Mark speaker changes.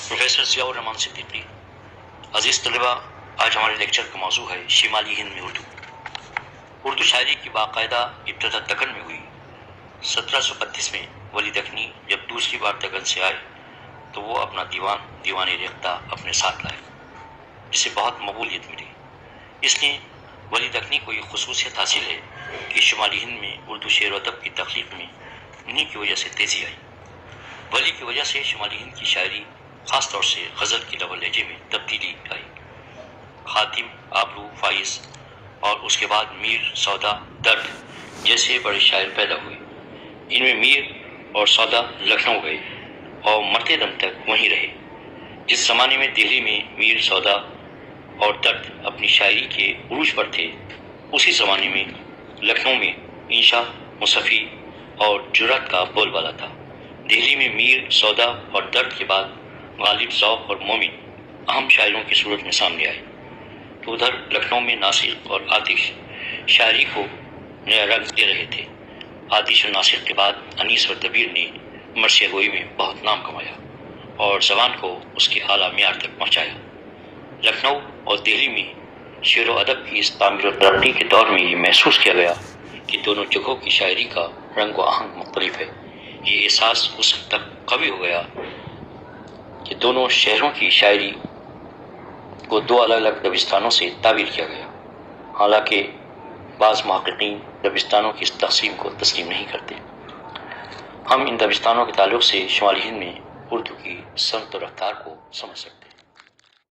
Speaker 1: Professor Ziaur Rahman Siddiqui. अजीज़ तलबा, आज हमारे लेक्चर का मौजू है शिमाली हिंद में उर्दू शायरी की बाकायदा इब्तदा दक्कन में हुई। 1732 में वली दक्कनी जब दूसरी बार दक्कन से आए तो वो अपना दीवान रेख्ता अपने साथ लाए, जिसे बहुत मकबूलियत मिली। इसलिए वली दक्कनी को ये खसूसियत हासिल है कि शुमाली हिंद में उर्दू शेर व अदब की तख्लीक में उन्हीं की वजह से तेज़ी आई। वली की वजह से शुमाली हिंद की शायरी ख़ास तौर से गज़ल की लवल लहजे में तब्दीली आई। खातिम, आबरू, फाइज और उसके बाद मीर, सौदा, दर्द जैसे बड़े शायर पैदा हुए। इनमें मीर और सौदा लखनऊ गए और मरते दम तक वहीं रहे। जिस ज़माने में दिल्ली में मीर, सौदा और दर्द अपनी शायरी के उरूज पर थे, उसी ज़माने में लखनऊ में इंशा, मुसफ़ी और जुर्रत का बोलबाला था। दिल्ली में मीर, सौदा और दर्द के बाद गालिब, ज़ौक़ और मोमिन अहम शायरों की सूरत में सामने आए, तो उधर लखनऊ में नासिर और आतिश शायरी को नया रंग दे रहे थे। आतिश और नासिर के बाद अनीस और दबीर ने मरसिया गोई में बहुत नाम कमाया और ज़बान को उसके आला मियार तक पहुँचाया। लखनऊ और दिल्ली में शेर व अदब की इस तामीर और तरक्की के दौर में ये महसूस किया गया कि दोनों जगहों की शायरी का रंग व आहंग मुख्तलिफ है। ये एहसास उस हद तक कवी हो गया कि दोनों शहरों की शायरी को दो अलग अलग दबिस्तानों से ताबीर किया गया। हालांकि बाज़ मुहक्किकीन दबिस्तानों की इस तक़सीम को तस्लीम नहीं करते। हम इन दबिस्तानों के ताल्लुक़ से शुमाली हिंद में उर्दू की सनत और रफ्तार को समझ सकते हैं।